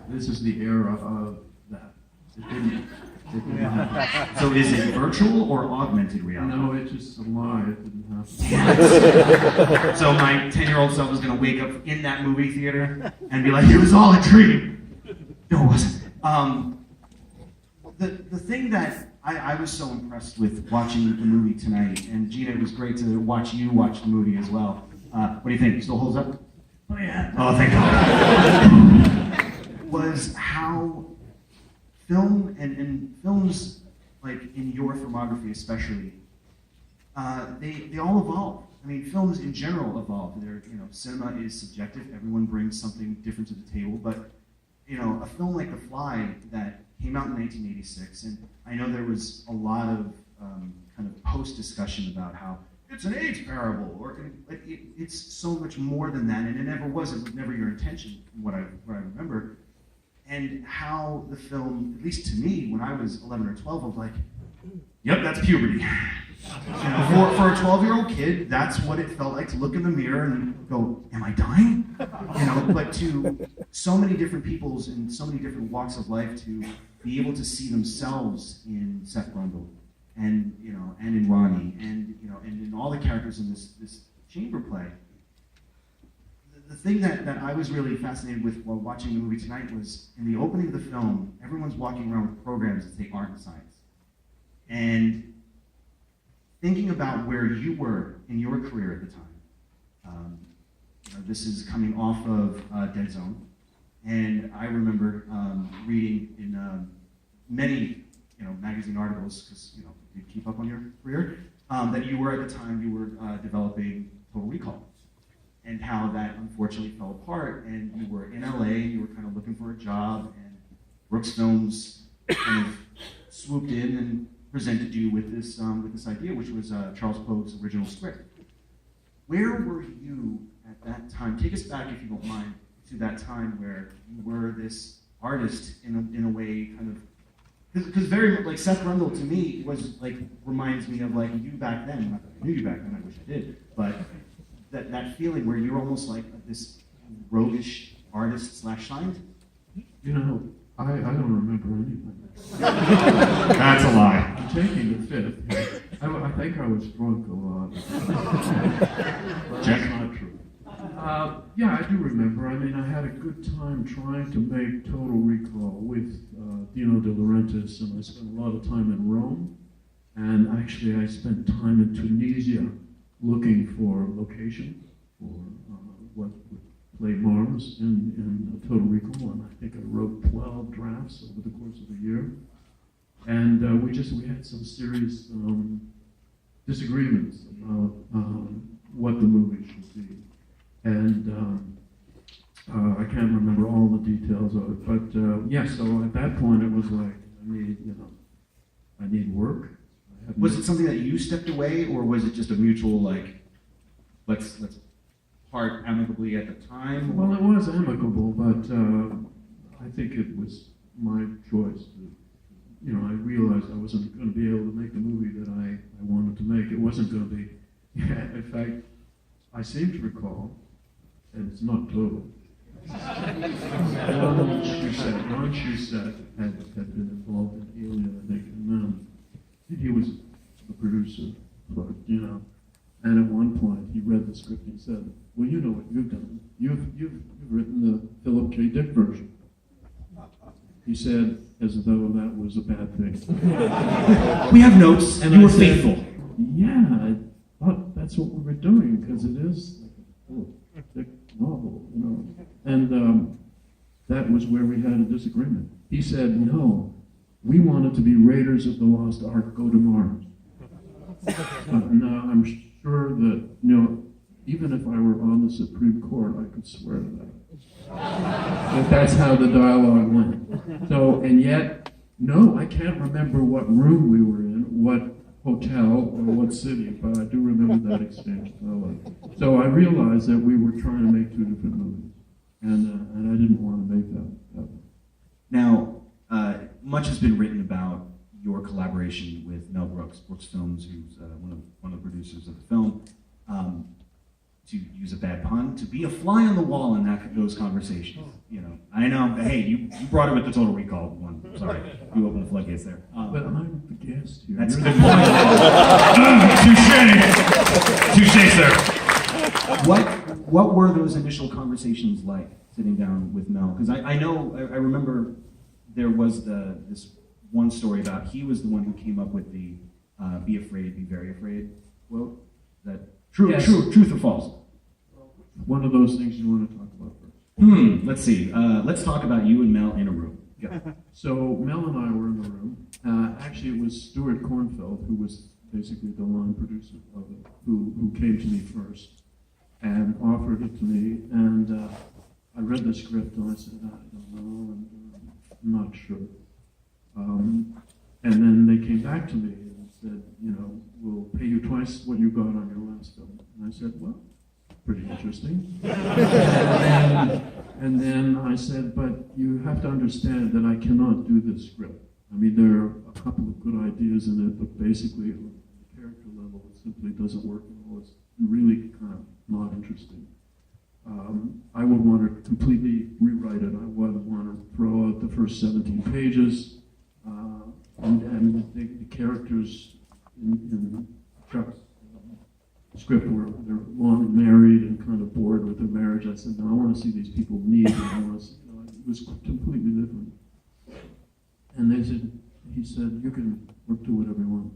This is the era of that. It didn't happen. So is it virtual or augmented reality? No, it's just a lie. It didn't happen. So my 10-year-old self is going to wake up in that movie theater and be like, it was all a dream. No, it wasn't. The thing that I was so impressed with watching the movie tonight, and Geena, it was great to watch you watch the movie as well. What do you think? Still holds up? Oh yeah. Oh, thank God. Was how film and films, like in your filmography especially, they all evolve. I mean, films in general evolve. Cinema is subjective. Everyone brings something different to the table. But a film like The Fly that came out in 1986, and I know there was a lot of kind of post-discussion about how it's an AIDS parable, or it's so much more than that, and it never was. It was never your intention, from what I remember. And how the film, at least to me, when I was 11 or 12, I was like, yep, that's puberty. For a 12-year-old kid, that's what it felt like to look in the mirror and go, am I dying? But to so many different peoples in so many different walks of life to be able to see themselves in Seth Brundle and in Ronnie and in all the characters in this chamber play. The thing that I was really fascinated with while watching the movie tonight was in the opening of the film, everyone's walking around with programs that say art and science. And thinking about where you were in your career at the time, this is coming off of Dead Zone, and I remember reading in many magazine articles, because you keep up on your career, that you were at the time developing Total Recall, and how that unfortunately fell apart, and you were in LA, and you were kind of looking for a job, and Brooks Films kind of swooped in and presented you with this idea, which was Charles Pogue's original script. Where were you at that time? Take us back, if you don't mind, to that time where you were this artist in a way, kind of, because very like Seth Brundle to me reminds me of like you back then. Not that I knew you back then, I wish I did, but that feeling where you're almost like this roguish artist / scientist. I don't remember anything. That's a lie. I'm taking the fifth. I think I was drunk a lot. But that's not true. Yeah, I do remember. I mean, I had a good time trying to make Total Recall with Dino De Laurentiis, and I spent a lot of time in Rome. And actually, I spent time in Tunisia looking for a location for what would play Mars in Total Recall, and I think I wrote 12 drafts over the course of a year. And we had some serious disagreements about what the movie should be. And I can't remember all the details of it, but yeah, so at that point it was like, I need work. Was it something that you stepped away, or was it just a mutual, like, let's part amicably at the time? Well, it was amicable, but I think it was my choice. I realized I wasn't going to be able to make the movie that I wanted to make. It wasn't going to be. In fact, I seem to recall, and it's not total, Ron Shusett had been involved in Alien, I think, and he was the producer, but, and at one point he read the script and he said, well, you know what you've done. You've written the Philip K. Dick version. He said, as though that was a bad thing. We have notes, and you were faithful. Yeah, I thought that's what we were doing, because it is like a Philip Dick novel, And that was where we had a disagreement. He said, no, we wanted to be Raiders of the Lost Ark, go to Mars. Now, I'm sure that, even if I were on the Supreme Court, I could swear to that. But that's how the dialogue went. So, and yet, no, I can't remember what room we were in, what hotel, or what city, but I do remember that exchange. So I realized that we were trying to make two different movies, and I didn't want to make that. Now, much has been written about your collaboration with Mel Brooks, Brooks Films, who's one of the producers of the film. to use a bad pun, to be a fly on the wall in those conversations. You know, I know. Hey, you brought it with the Total Recall one. Sorry, you opened the floodgates there. But I'm the guest here. That's a You're good point. Touche, sir. What were those initial conversations like, sitting down with Mel? Because I remember there was this one story about he was the one who came up with the "Be afraid, be very afraid" quote. That Yes. truth or false? One of those things you want to talk about first. Let's see. Let's talk about you and Mel in a room. Yeah. So Mel and I were in the room. Actually, it was Stuart Kornfeld, who was basically the line producer of it, who came to me first and offered it to me. And I read the script and I said, I don't know, I'm not sure. And then they came back to me and said, you know, we'll pay you twice what you got on your last film. And I said, well, pretty interesting. and then I said, but you have to understand that I cannot do this script. I mean, there are a couple of good ideas in it, but basically, at the character level, it simply doesn't work at all. It's really kind of not interesting. I would want to completely rewrite it. I would want to throw out the first 17 pages, and the characters in Chuck's script were they're long married and kind of bored with their marriage. I said, no, I want to see these people meet. And I want to see, it was completely different. And he said, you can do whatever you want.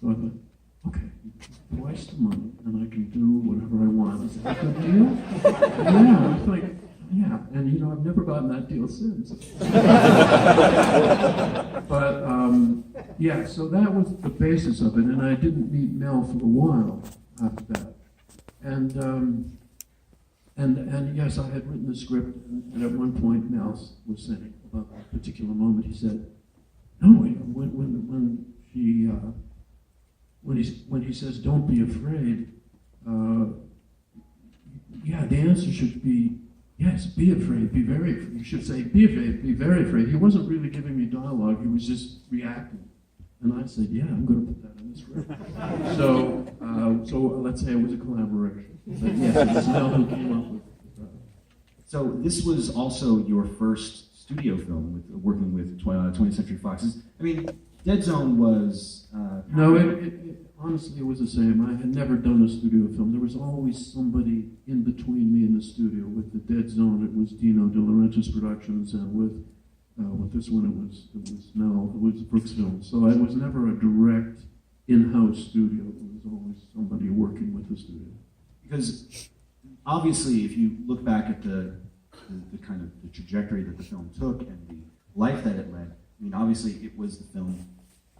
So I thought, okay, twice the money, and I can do whatever I want. Is that a good deal? Yeah, I was like, yeah. And you know, I've never gotten that deal since. But yeah, so that was the basis of it, and I didn't meet Mel for a while after that. And yes, I had written the script, and at one point Mel was saying about that particular moment. He said, "No, when he says don't be afraid, yeah, the answer should be yes, be afraid, be very afraid. You should say be afraid, be very afraid." He wasn't really giving me dialogue; he was just reacting. And I said, "Yeah, I'm going to put that in the script." So let's say it was a collaboration. But yes, it was Mel who came up with that. So this was also your first studio film working with 20th Century Fox. I mean, Dead Zone was... No, honestly, it was the same. I had never done a studio film. There was always somebody in between me and the studio. With the Dead Zone, it was Dino De Laurentiis Productions, and with this one, it was Mel. It was Brooks Films. So it was never a direct in-house studio. It was always somebody working with the studio. Because obviously, if you look back at the kind of the trajectory that the film took and the life that it led, I mean, obviously, it was the film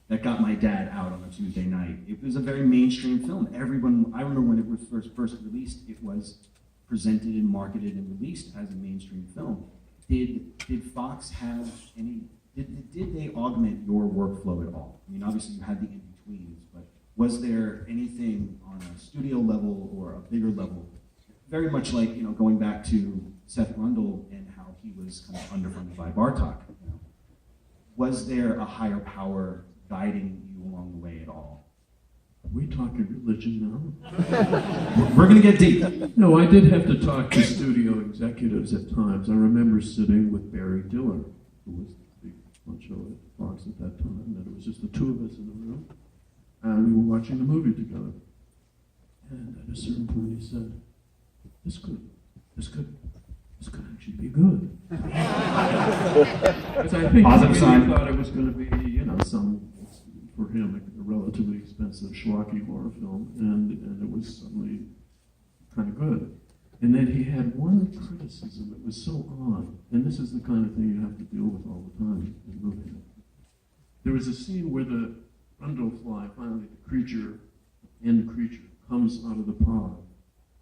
that got my dad out on a Tuesday night. It was a very mainstream film. Everyone, I remember when it was first released, it was presented and marketed and released as a mainstream film. Did Fox have any, did they augment your workflow at all? I mean, obviously you had the in-betweens, but was there anything on a studio level or a bigger level, very much like, you know, going back to Seth Rundle and how he was kind of underfunded by Bartok, you know? Was there a higher power guiding you along the way at all? Are we talking religion now? We're going to get deep. No, I did have to talk to studio executives at times. I remember sitting with Barry Diller, who was the big honcho at Fox at that time, and it was just the two of us in the room, and we were watching the movie together. And at a certain point he said, this could actually be good. Because I think Positive he sign. really thought it was going to be, you know, for him, a relatively expensive schlocky horror film, and it was suddenly kind of good. And then he had one criticism that was so odd, and this is the kind of thing you have to deal with all the time in movies. There was a scene where the Brundlefly, finally the creature, comes out of the pod,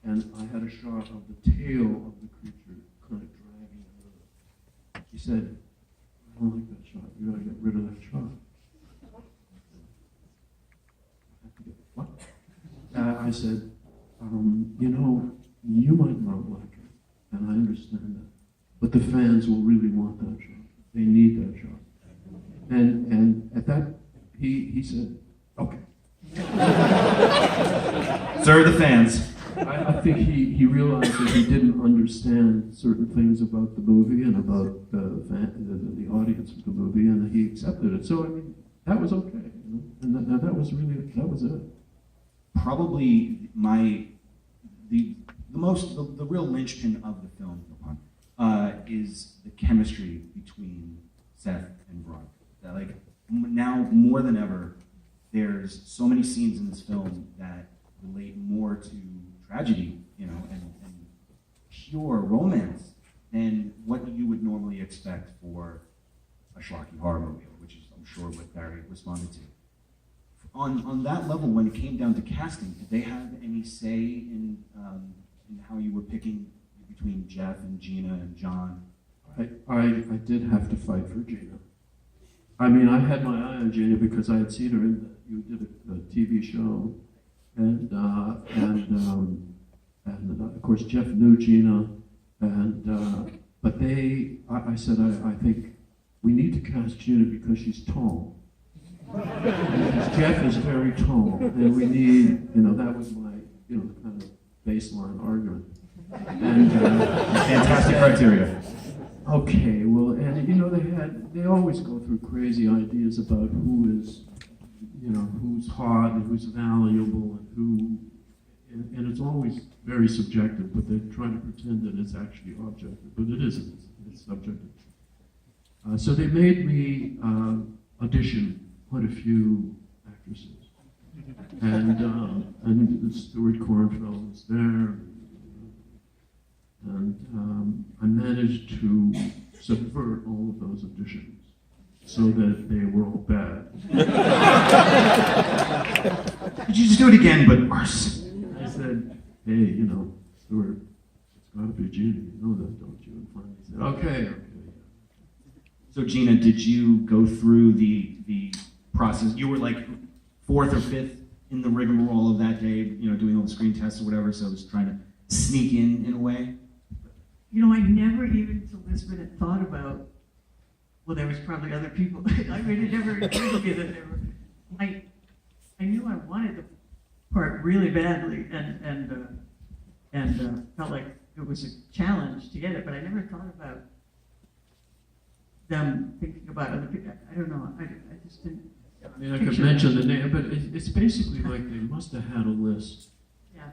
and I had a shot of the tail of the creature kind of dragging out of it. He said, I don't like that shot. You gotta get rid of that shot. What? I said, you know, you might not like it, and I understand that, but the fans will really want that shot. They need that shot. And at that, he said, okay. Sir, the fans. I think he realized that he didn't understand certain things about the movie and about the audience of the movie, and he accepted it. So I mean, that was okay, you know? And that was really, that was it. Probably the real linchpin of the film is the chemistry between Seth and Veronica. That, like, now more than ever, there's so many scenes in this film that relate more to tragedy, you know, and pure romance than what you would normally expect for a schlocky horror movie, which is, I'm sure, what Barry responded to. On that level, when it came down to casting, did they have any say in how you were picking between Jeff and Geena and John? I did have to fight for Geena. I mean, I had my eye on Geena because I had seen her you did a TV show, and of course Jeff knew Geena, but I said I think we need to cast Geena because she's tall. Because Jeff is very tall, and we need, you know, that was my, you know, kind of baseline argument. And Fantastic criteria. okay, well, and you know, they always go through crazy ideas about who is, you know, who's hot and who's valuable and it's always very subjective, but they try to pretend that it's actually objective, but it isn't, it's subjective. So they made me audition quite a few actresses, and Stuart Cornfeld was there, and I managed to subvert all of those auditions so that they were all bad. Could you just do it again, but worse? I said, hey, you know, Stuart, it's got to be Geena, you know that, don't you? And finally he said, okay. So Geena, did you go through the process? You were like fourth or fifth in the rigmarole of that day, you know, doing all the screen tests or whatever, so I was trying to sneak in a way? You know, I never even till this minute thought about, well, there was probably other people. I mean, it never occurred to me that there were. I knew I wanted the part really badly, and felt like it was a challenge to get it, but I never thought about them thinking about other people. I don't know. I just didn't. I mean, I could mention the name, but it's basically like they must have had a list, Yeah.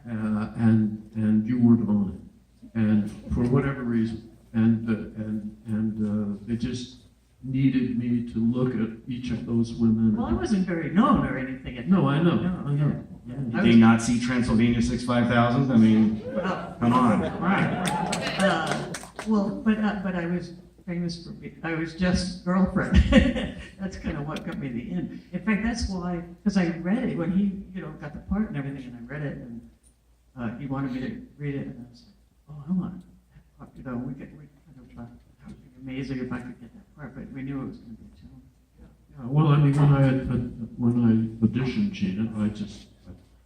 and you weren't on it, and for whatever reason, and they just needed me to look at each of those women. Well, I wasn't very known or anything at No, that I know. point. I know. Yeah. Did they not see Transylvania 65000? I mean, Well, come on. right. Well, but I was famous for I was just girlfriend. That's kind of what got me the in. In fact, that's why, because I read it when he, you know, got the part and everything, and I read it, and he wanted me to read it, and I was like, oh, I want that part. You know, we kind of thought that would be amazing if I could get that part, but we knew it was going to be a challenge. Yeah, well, I mean, when I auditioned Geena, I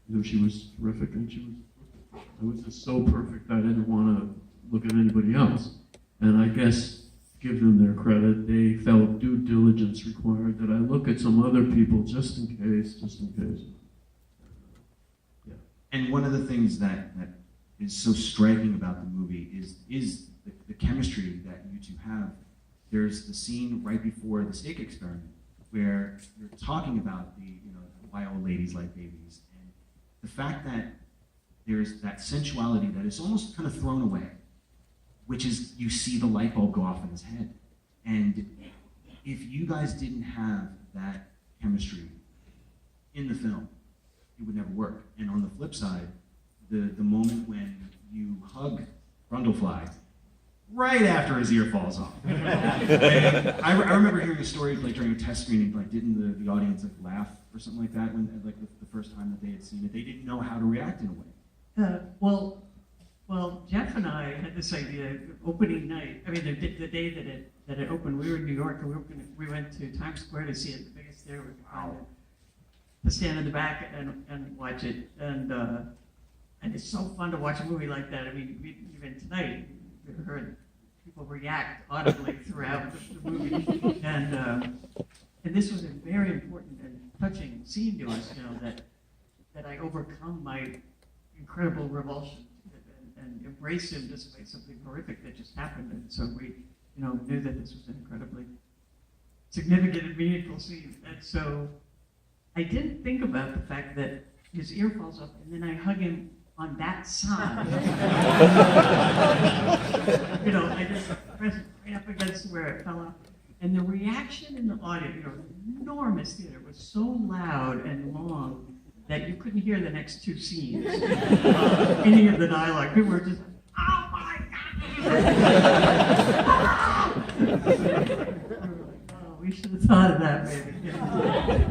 knew she was terrific, and I was just so perfect I didn't want to look at anybody else. And I guess, give them their credit, they felt due diligence required that I look at some other people just in case. Yeah. And one of the things that is so striking about the movie is the chemistry that you two have. There's the scene right before the steak experiment where you're talking about the why old ladies like babies, and the fact that there's that sensuality that is almost kind of thrown away, which is you see the light bulb go off in his head. And if you guys didn't have that chemistry in the film, it would never work. And on the flip side, the moment when you hug Brundlefly right after his ear falls off. I remember hearing a story like during a test screening, like didn't the audience like laugh or something like that when like the first time that they had seen it? They didn't know how to react in a way. Well, Jeff and I had this idea opening night. I mean, the day that it opened, we were in New York, and we went to Times Square to see it, the biggest theater we could find it. To stand in the back and watch it, and it's so fun to watch a movie like that. I mean, even tonight, we heard people react audibly throughout the movie, and this was a very important and touching scene to us. You know, that I overcome my incredible revulsion and embrace him despite something horrific that just happened. And so we, knew that this was an incredibly significant and meaningful scene. And so I didn't think about the fact that his ear falls off, and then I hug him on that side. I just pressed right up against where it fell off. And the reaction in the audience, enormous theater, was so loud and long that you couldn't hear the next two scenes, any of the dialogue. People were just, oh my God! Oh, we should have thought of that, maybe.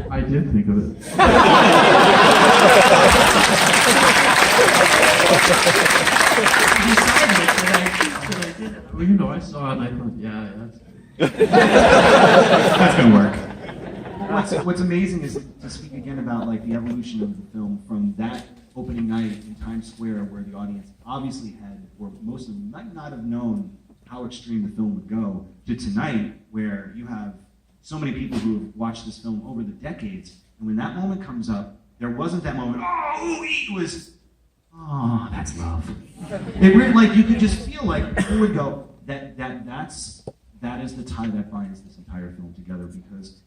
I did think of it. Well, I saw it and I thought, yeah, that's good. That's gonna work. What's amazing is to speak again about like the evolution of the film from that opening night in Times Square, where the audience obviously had, or most of them might not have known how extreme the film would go, to tonight, where you have so many people who have watched this film over the decades, and when that moment comes up, there wasn't that moment, oh, it was, oh, that's love. It really, like, you could just feel like people would go, that is the tie that binds this entire film together, because,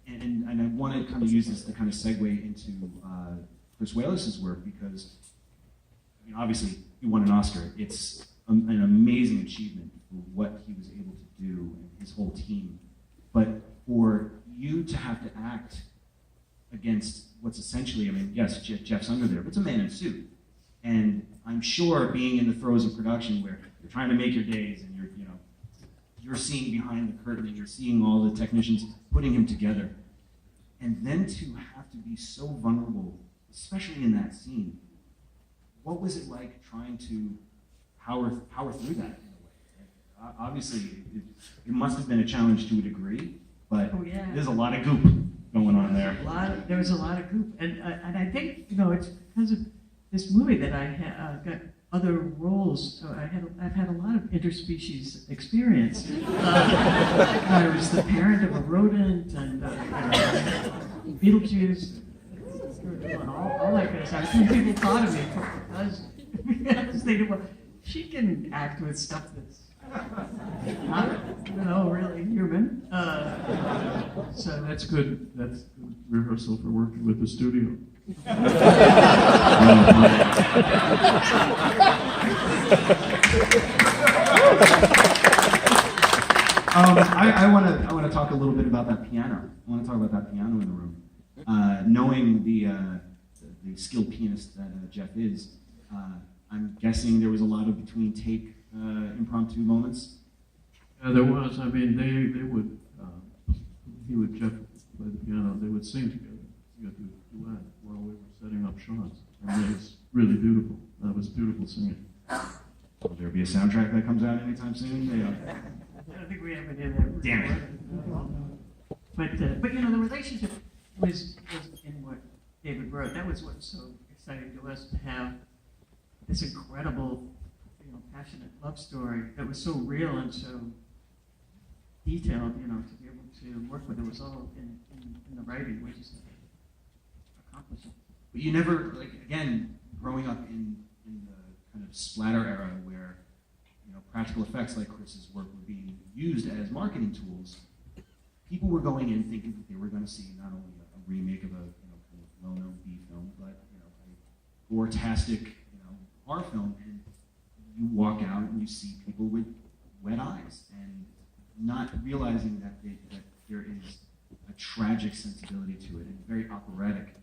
and I want to kind of use this to kind of segue into Chris Walas's work, because, obviously, he won an Oscar. It's an amazing achievement for what he was able to do and his whole team. But for you to have to act against what's essentially, yes, Jeff's under there, but it's a man in a suit. And I'm sure being in the throes of production where you're trying to make your days and you're seeing behind the curtain and you're seeing all the technicians putting him together. And then to have to be so vulnerable, especially in that scene, what was it like trying to power through that in a way? Obviously, it must have been a challenge to a degree, but there's a lot of goop going on there. There was a lot of goop, and I think it's because of this movie that I got other roles. So I've had a lot of interspecies experience. I was the parent of a rodent and Beetlejuice, all that kind of stuff. People thought of me because they knew, well, she can act with stuff that's not, really human. So that's good. That's good rehearsal for working with the studio. I want to talk a little bit about that piano. I want to talk about that piano in the room. Knowing the skilled pianist that Jeff is, I'm guessing there was a lot of between take impromptu moments. There was. They would. He would Jeff play the piano. They would sing together. You got to duet while we were setting up shots. It was really beautiful. That was beautiful singing. Will there be a soundtrack that comes out anytime soon? I don't think we have any of that. Damn it. But the relationship was in what David wrote. That was what's so exciting to us, to have this incredible, passionate love story that was so real and so detailed, to be able to work with. It was all in the writing, which is accomplishing. But you never, again, growing up in the kind of splatter era where, practical effects like Chris's work were being used as marketing tools, people were going in thinking that they were going to see not only a remake of a kind of well-known B film, but a gore-tastic horror film, and you walk out and you see people with wet eyes and not realizing that there is a tragic sensibility to it, and a very operatic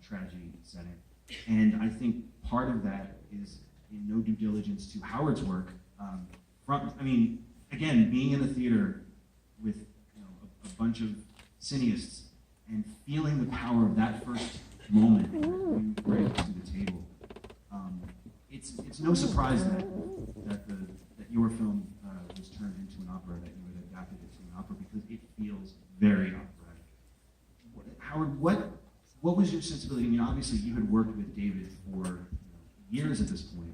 tragedy setting. And I think part of that is in no due diligence to Howard's work. Again, being in the theater with a bunch of cineasts and feeling the power of that first moment that you bring to the table. It's no surprise that your film was turned into an opera, that you had adapted it to an opera, because it feels very operatic. Howard, what was your sensibility? Obviously you had worked with David for years at this point.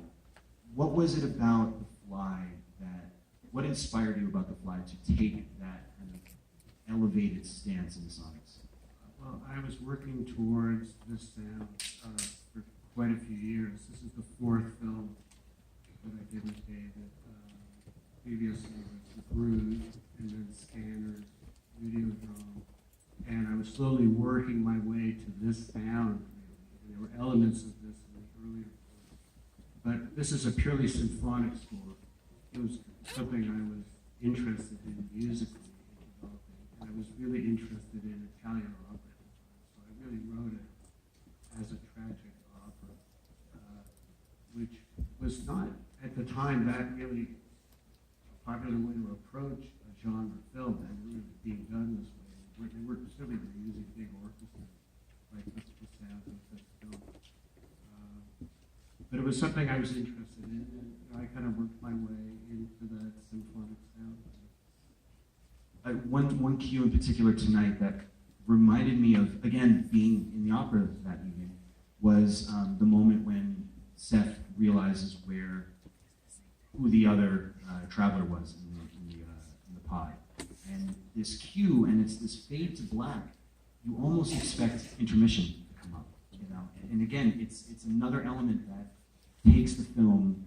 What was it about The Fly what inspired you about The Fly to take that kind of elevated stance in the sonics? Well, I was working towards this sound for quite a few years. This is the fourth film that I did with David. Previously was The Brood, and then Scanners, Videodrome. And I was slowly working my way to this sound, really. And there were elements of this in the earlier films. But this is a purely symphonic score. It was something I was interested in musically in developing. And I was really interested in Italian opera at the time. So I really wrote it as a tragic opera, which was not, at the time, that really a popular way to approach a genre film that really being done this way. They were certainly using big orchestras, like the sound of this film. But it was something I was interested in, and I kind of worked my way into that symphonic sound. One cue in particular tonight that reminded me of, again, being in the opera that evening, was the moment when Seth realizes who the other traveler was in the pod. And this cue, and it's this fade to black, you almost expect intermission to come up, you know. And again, it's another element that takes the film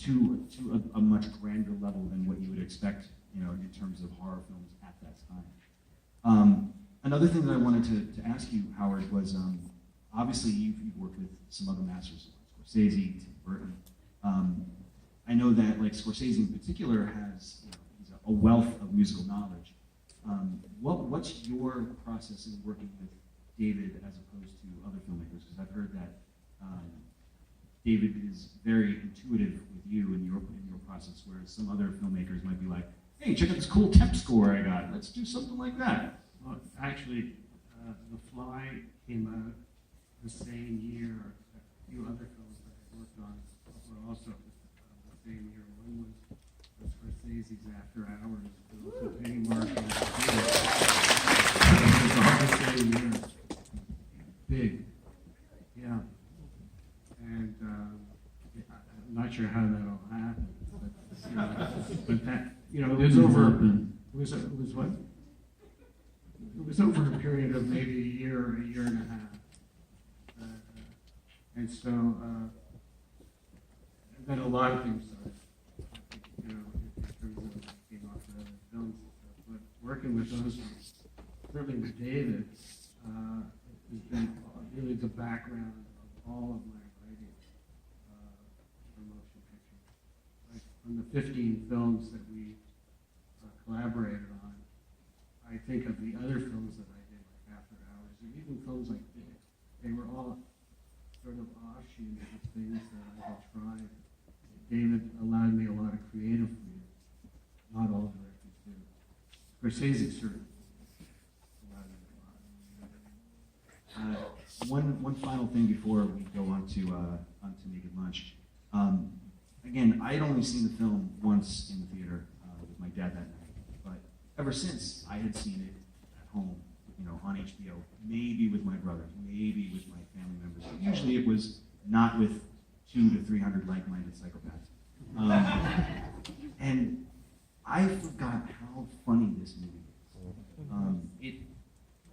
to a much grander level than what you would expect, you know, in terms of horror films at that time. Another thing that I wanted to ask you, Howard, was obviously you've worked with some other masters, Scorsese, Tim Burton. I know that like Scorsese in particular has, you know, he's a wealth of musical knowledge. What's your process in working with David as opposed to other filmmakers? Because I've heard that David is very intuitive with you in your process, whereas some other filmmakers might be like, hey, check out this cool temp score I got. Let's do something like that. Well, actually, The Fly came out the same year. A few other films that I worked on were also the same year. One was Scorsese's After Hours, with Penny Marshall. It was all the same year. Big. Yeah. And I'm not sure how that all happened, but that, you know, it was over. It was what? It was over a period of maybe a year or a year and a half. And so, then a lot of things started, you know, in terms of came off of other films and stuff. But working with those ones, certainly with David, has been really the background of all of my writing for motion pictures. Like from the 15 films that we collaborated on, I think of the other films that I did, like After Hours, and even films like this, they were all sort of offshoots of things that I had tried. David allowed me a lot of creative freedom. Not all directors do. Scorsese certainly allowed me a lot. One final thing before we go on to Naked Lunch. Again, I had only seen the film once in the theater with my dad that night. Ever since, I had seen it at home, you know, on HBO, maybe with my brothers, maybe with my family members. But usually it was not with 200 to 300 like-minded psychopaths. And I forgot how funny this movie is.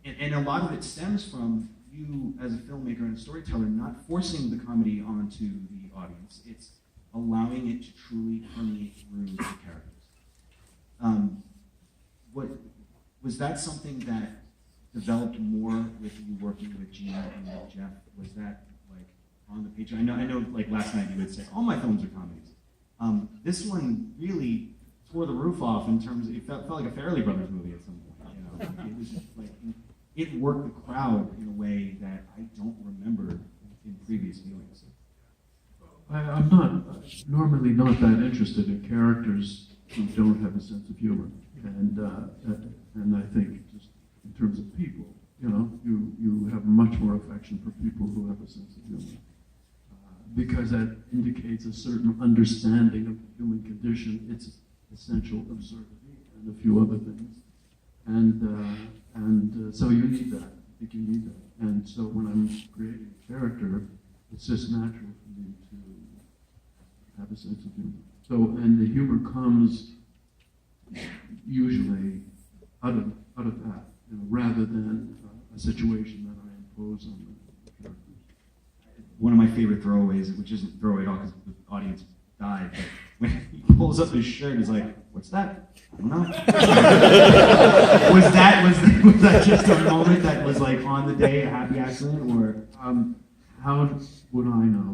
And a lot of it stems from you, as a filmmaker and a storyteller, not forcing the comedy onto the audience. It's allowing it to truly permeate through the characters. Was that something that developed more with you working with Geena and with Jeff? Was that like on the page? I know. Like last night, you would say all my films are comedies. This one really tore the roof off in terms of, it felt like a Farrelly Brothers movie at some point. You know, it was like it worked the crowd in a way that I don't remember in previous viewings. I'm normally not that interested in characters who don't have a sense of humor. And I think just in terms of people, you know, you have much more affection for people who have a sense of humor. Because that indicates a certain understanding of the human condition, its essential absurdity, and a few other things. And so you need that. I think you need that. And so when I'm creating a character, it's just natural for me to have a sense of humor. So, and the humor comes usually out of that, you know, rather than a situation that I impose on the characters. one of my favorite throwaways, which isn't throwaway at all because the audience died, but when he pulls up his shirt, he's like, "What's that? I don't know." was that just a moment that was like on the day, a happy accident, or? How would I know?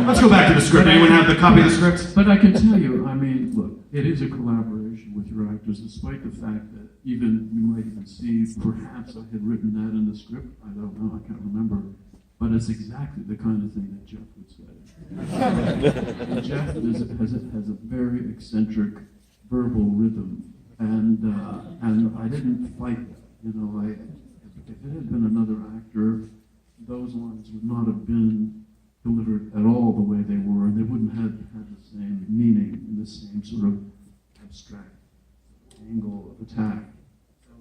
Let's go back to the script. Anyone have the copy of the script? But I can tell you, I mean, look, it is a collaboration with your actors, despite the fact that even you might even see, perhaps I had written that in the script. I don't know, I can't remember. But it's exactly the kind of thing that Jeff would say. And Jeff has a very eccentric verbal rhythm, and I didn't fight that. You know, if it had been another actor, those lines would not have been delivered at all the way they were, and they wouldn't have had the same meaning and the same sort of abstract angle of attack. So,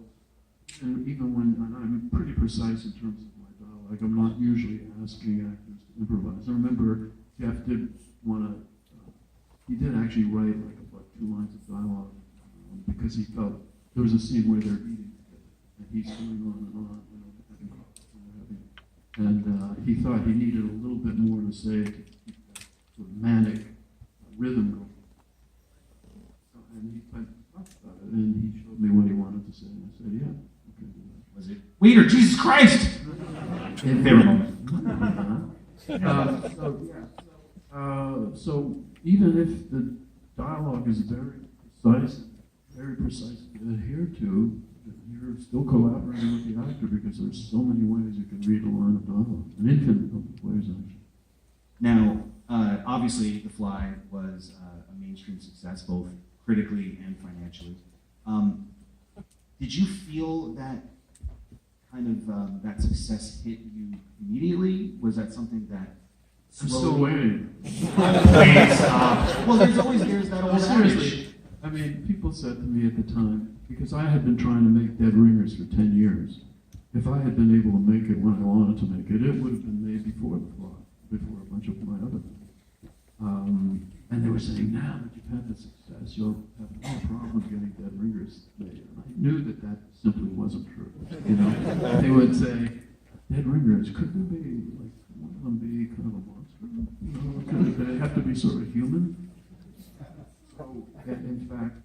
and even when I'm pretty precise in terms of my dialogue, I'm not usually asking actors to improvise. I remember Jeff did want to, he did actually write like about 2 lines of dialogue because he felt there was a scene where they're eating and he's going on and on, you know, having coffee and having. And he thought he needed a little bit more to say to keep that sort of manic rhythm going. And he talked about it, and he showed me what he wanted to say, and I said, "Yeah, okay, do that." Was it Waiter, Jesus Christ? Favorite moment. So even if the dialogue is very precise to adhere to, you're still collaborating with the actor because there's so many ways you can read a line of dialogue, an infinite number of ways actually. Now, obviously, The Fly was a mainstream success, both critically and financially. Did you feel that kind of that success hit you immediately? Was that something that I'm still waiting. Wait, stop. Well, there's that old Seriously. I mean, people said to me at the time, because I had been trying to make Dead Ringers for 10 years, if I had been able to make it when I wanted to make it, it would have been made before The Fly, before a bunch of my other things. And they were saying, now that you've had the success, you'll have no problem getting Dead Ringers made. And I knew that that simply wasn't true. You know, they would say, Dead Ringers, could there be, like, one of them be kind of a monster? You know, could they have to be sort of human? So, in fact,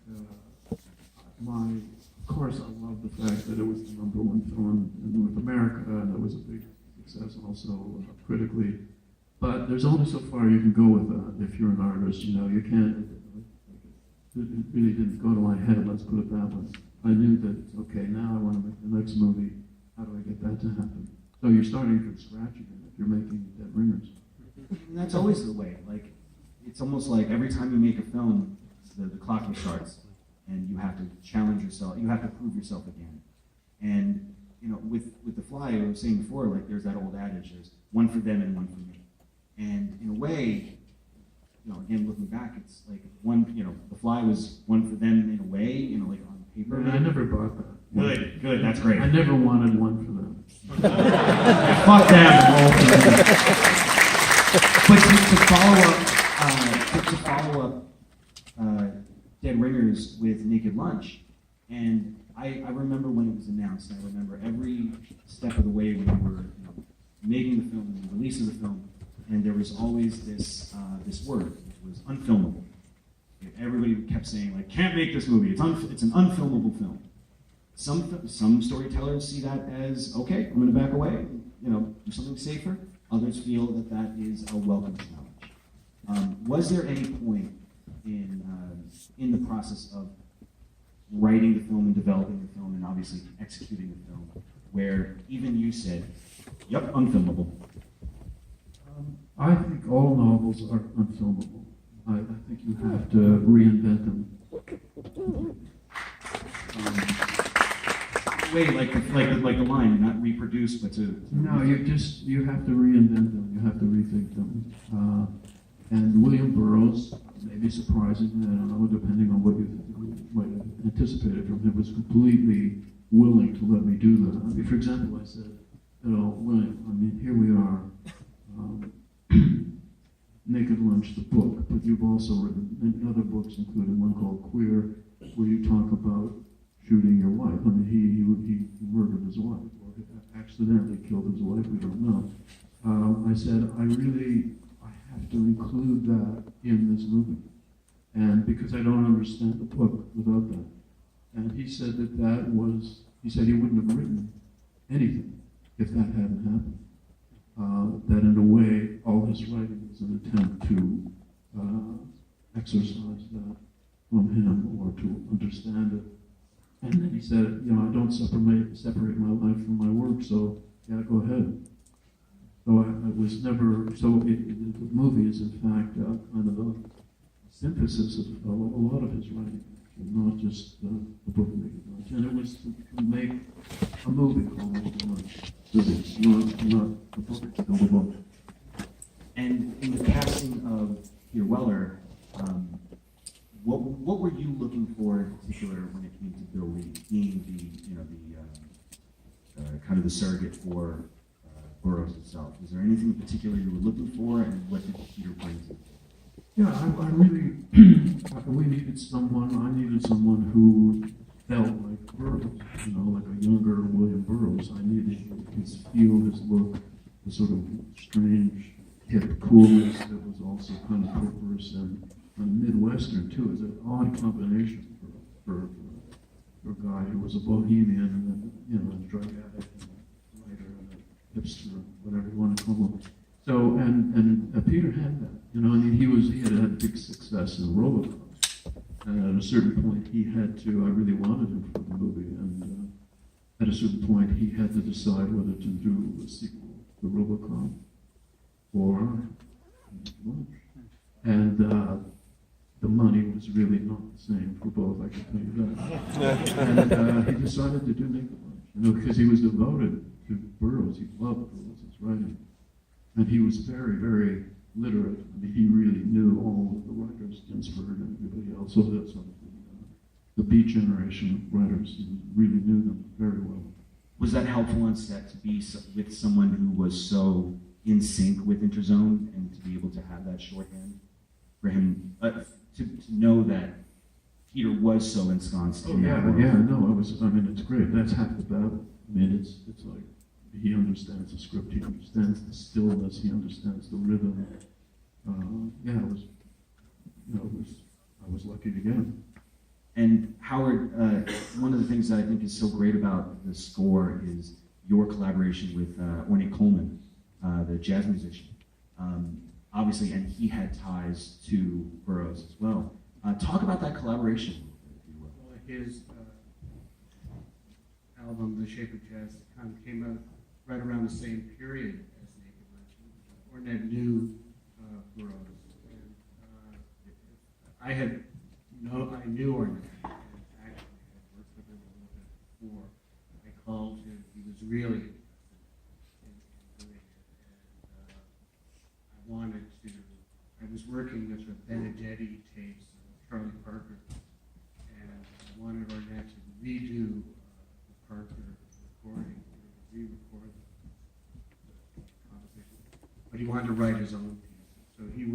of course, I love the fact that it was the #1 film in North America, and it was a big success also critically. But there's only so far you can go with that if you're an artist. You know, you can't. It really didn't go to my head. Let's put it that way. I knew that okay, now I want to make the next movie. How do I get that to happen? So you're starting from scratch again if you're making Dead Ringers. And that's always the way. Like, it's almost like every time you make a film, the clock restarts, and you have to challenge yourself. You have to prove yourself again. And you know, with The Fly, I was saying before, like there's that old adage: there's one for them and one for me. And in a way, you know, again looking back, it's like one. You know, The Fly was one for them in a way. You know, like on paper. And I never bought that. Good, that's great. I never wanted one for them. Fuck them. But to follow up Dead Ringers with Naked Lunch, and I remember when it was announced. I remember every step of the way when we were making the film and the release of the film, and there was always this word, which was unfilmable. Everybody kept saying like, "Can't make this movie. It's an unfilmable film." Some storytellers see that as okay, I'm going to back away, do something safer. Others feel that is a welcome challenge. Was there any point in the process of writing the film and developing the film and obviously executing the film where even you said, "Yep, unfilmable"? I think all novels are unfilmable. I think you have to reinvent them. Wait, like the line, not reproduce, but to no, you have to reinvent them. You have to rethink them. And William Burroughs, maybe surprisingly, I don't know, depending on what you might have anticipated from him, was completely willing to let me do that. I mean, for example, I said, William, I mean, here we are, Naked Lunch, the book, but you've also written many other books, including one called Queer, where you talk about shooting your wife. I mean, he murdered his wife, or accidentally killed his wife, we don't know. I said, I have to include that in this movie. And because I don't understand the book without that. And he said he said he wouldn't have written anything if that hadn't happened. That in a way, all his writing is an attempt to exercise that from him or to understand it. And then he said, I don't separate my life from my work, so yeah, go ahead. So I was never, the movie is in fact kind of a synthesis of a lot of his writing, not just the book Make It Lunch. And it was to make a movie called Make It Lunch. Not the book, it's the book. And in the casting of Peter Weller, what were you looking for in particular when it came to Bill Lee being the kind of the surrogate for Burroughs itself? Was there anything in particular you were looking for, and what did Peter bring to it? Yeah, I really, we needed someone, I needed someone who felt like Burroughs, like a younger William Burroughs. I needed his feel, his look, the sort of strange, hip coolness that was also kind of perverse and Midwestern too. It's an odd combination for a guy who was a bohemian and then, a drug addict and a writer and a hipster, whatever you want to call him. So, and Peter had that, he had had big success in Robocop. And at a certain point, I really wanted him for the movie, and at a certain point, he had to decide whether to do a sequel to Robocop or Lunch. And the money was really not the same for both, I can tell you that. And he decided to do Make It Lunch, because he was devoted to Burroughs. He loved Burroughs' writing. And he was very, very literate. He really knew all of the writers, Ginsberg and everybody else. So that's sort of the Beat generation of writers. He really knew them very well. Was that helpful on set to be with someone who was so in sync with Interzone and to be able to have that shorthand for him, to know that Peter was so ensconced in that world? It's great. That's half the battle. It's like, he understands the script, he understands the stillness, he understands the rhythm. I was lucky to get him. And Howard, one of the things that I think is so great about the score is your collaboration with Ornette Coleman, the jazz musician. Obviously, and he had ties to Burroughs as well. Talk about that collaboration, if you will. Well, his album, The Shape of Jazz, kind of came out right around the same period as Naked Lunch. Ornette knew Burroughs, and I knew Ornette, and actually had worked with him a little bit before. I called him; he was really interested in doing it, and I was working with the Benedetti tapes of Charlie Parker, and I wanted Ornette to redo the Parker recording, re-record the composition. But he wanted to write his own